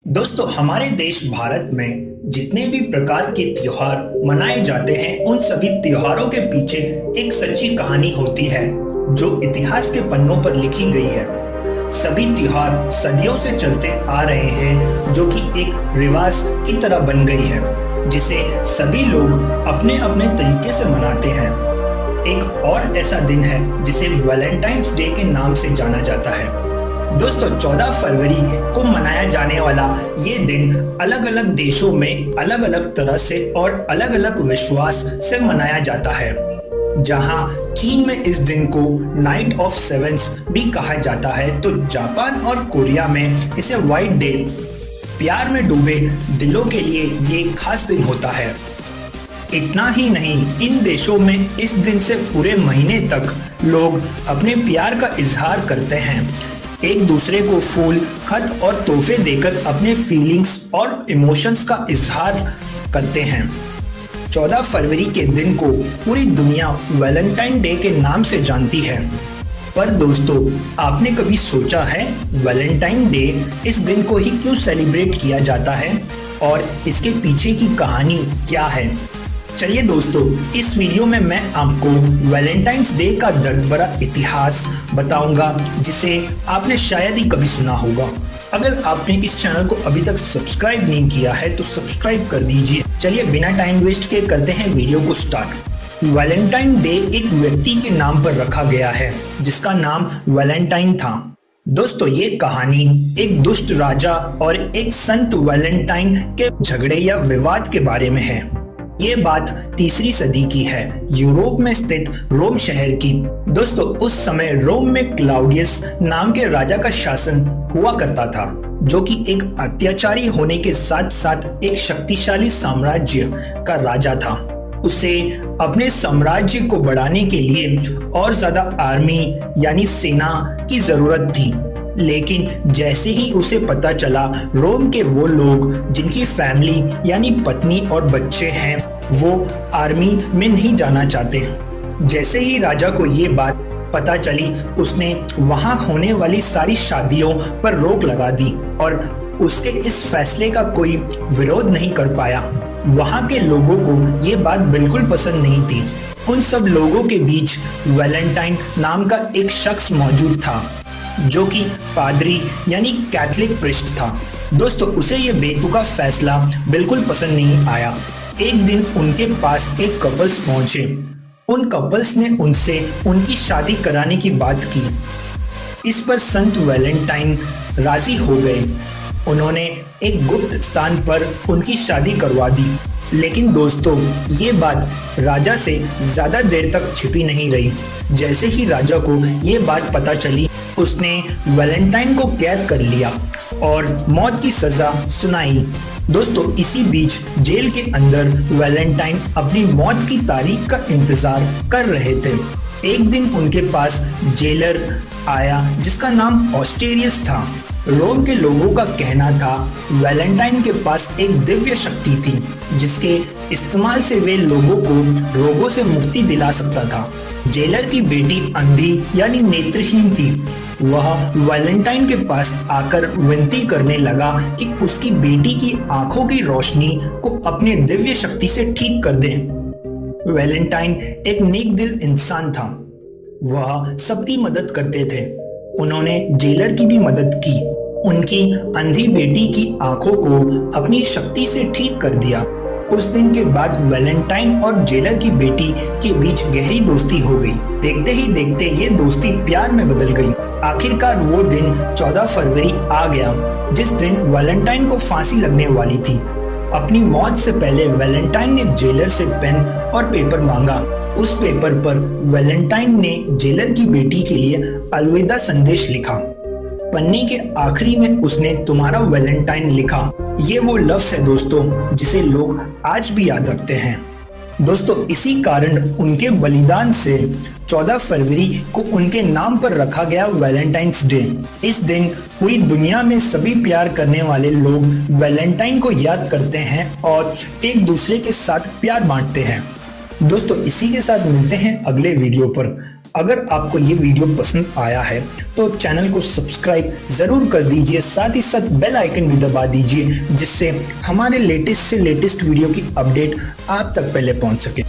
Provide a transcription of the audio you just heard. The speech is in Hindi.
दोस्तों, हमारे देश भारत में जितने भी प्रकार के त्योहार मनाए जाते हैं, उन सभी त्योहारों के पीछे एक सच्ची कहानी होती है जो इतिहास के पन्नों पर लिखी गई है। सभी त्योहार सदियों से चलते आ रहे हैं, जो कि एक रिवाज की तरह बन गई है, जिसे सभी लोग अपने अपने तरीके से मनाते हैं। एक और ऐसा दिन है जिसे वैलेंटाइंस डे के नाम से जाना जाता है। दोस्तों, 14 फरवरी को मनाया जाने वाला ये दिन अलग अलग देशों में अलग अलग तरह से और अलग अलग विश्वास से मनाया जाता है। जहां चीन में इस दिन को नाइट ऑफ सेवेंस भी कहा जाता है, तो जापान और कोरिया में इसे व्हाइट डे, प्यार में डूबे दिलों के लिए ये खास दिन होता है। इतना ही नहीं, इन देशों में इस दिन से पूरे महीने तक लोग अपने प्यार का इजहार करते हैं, एक दूसरे को फूल, खत और तोहफे देकर अपने फीलिंग्स और इमोशंस का इजहार करते हैं। 14 फरवरी के दिन को पूरी दुनिया वैलेंटाइन डे के नाम से जानती है। पर दोस्तों, आपने कभी सोचा है वैलेंटाइन डे इस दिन को ही क्यों सेलिब्रेट किया जाता है और इसके पीछे की कहानी क्या है? चलिए दोस्तों, इस वीडियो में मैं आपको वैलेंटाइंस डे का दर्द भरा इतिहास बताऊंगा, जिसे आपने शायद ही कभी सुना होगा। अगर आपने इस चैनल को अभी तक सब्सक्राइब नहीं किया है तो सब्सक्राइब कर दीजिए। चलिए बिना टाइम वेस्ट के करते हैं वीडियो को स्टार्ट। वैलेंटाइन डे एक व्यक्ति के नाम पर रखा गया है जिसका नाम वैलेंटाइन था। दोस्तों, ये कहानी एक दुष्ट राजा और एक संत वैलेंटाइन के झगड़े या विवाद के बारे में है। ये बात 3री सदी की है, यूरोप में स्थित रोम शहर की। दोस्तों, उस समय रोम में क्लाउडियस नाम के राजा का शासन हुआ करता था, जो कि एक अत्याचारी होने के साथ साथ एक शक्तिशाली साम्राज्य का राजा था। उसे अपने साम्राज्य को बढ़ाने के लिए और ज्यादा आर्मी यानी सेना की जरूरत थी। लेकिन जैसे ही उसे पता चला रोम के वो लोग जिनकी फैमिली यानी पत्नी और बच्चे हैं, वो आर्मी में नहीं जाना चाहते, जैसे ही राजा को ये बात पता चली, उसने वहां होने वाली सारी शादियों पर रोक लगा दी और उसके इस फैसले का कोई विरोध नहीं कर पाया। वहां के लोगों को ये बात बिल्कुल पसंद नहीं थी। उन सब लोगों के बीच वैलेंटाइन नाम का एक शख्स मौजूद था, जो कि पादरी यानी कैथोलिक प्रीस्ट था। दोस्तों, उसे ये बेतुका फैसला बिल्कुल पसंद नहीं आया। एक दिन उनके पास एक कपल्स पहुंचे। उन कपल्स ने उनसे उनकी शादी कराने की बात की। इस पर संत वैलेंटाइन राजी हो गए। उन्होंने एक गुप्त स्थान पर उनकी शादी करवा दी। लेकिन दोस्तों, ये बात राजा से ज्यादा देर तक छिपी नहीं रही। जैसे ही राजा को ये बात पता चली, उसने वैलेंटाइन को कैद कर लिया और मौत की सजा सुनाई। दोस्तों, इसी बीच जेल के अंदर वैलेंटाइन अपनी मौत की तारीख का इंतजार कर रहे थे। एक दिन उनके पास जेलर आया जिसका नाम ऑस्टेरियस था। रोम के लोगों का कहना था वैलेंटाइन के पास एक दिव्य शक्ति थी, जिसके इस्तेमाल से वे लोगों को रोगों से मुक्ति दिला सकता था। जेलर की बेटी अंधी यानी नेत्रहीन थी। वह वैलेंटाइन के पास आकर विनती करने लगा कि उसकी बेटी की आंखों की रोशनी को अपने दिव्य शक्ति से ठीक कर दे। वैलेंटाइन एक नेक दिल इंसान था। वह सबकी मदद करते थे। उन्होंने जेलर की भी मदद की। उनकी अंधी बेटी की आंखों को अपनी शक्ति से ठीक कर दिया। उस दिन के बाद वैलेंटाइन और जेलर की बेटी के बीच गहरी दोस्ती हो गई। देखते ही देखते ये दोस्ती प्यार में बदल गई। आखिरकार वो दिन 14 फरवरी आ गया, जिस दिन वैलेंटाइन को फांसी लगने वाली थी। अपनी मौत से पहले वैलेंटाइन ने जेलर से पेन और पेपर मांगा। उस पेपर पर वैलेंटाइन ने जेलर की बेटी के लिए अलविदा संदेश लिखा। पन्ने के आखिरी में उसने तुम्हारा वैलेंटाइन लिखा। ये वो लफ्ज है दोस्तों, जिसे लोग आज भी याद रखते हैं। दोस्तों, इसी कारण उनके बलिदान से 14 फरवरी को उनके नाम पर रखा गया वैलेंटाइंस डे। इस दिन पूरी दुनिया में सभी प्यार करने वाले लोग वैलेंटाइन को याद करते हैं और एक दूसरे के साथ प्यार बांटते हैं। दोस्तों, इसी के साथ मिलते हैं अगले वीडियो पर। अगर आपको ये वीडियो पसंद आया है तो चैनल को सब्सक्राइब जरूर कर दीजिए, साथ ही साथ बेल आइकन भी दबा दीजिए, जिससे हमारे लेटेस्ट से लेटेस्ट वीडियो की अपडेट आप तक पहले पहुंच सके।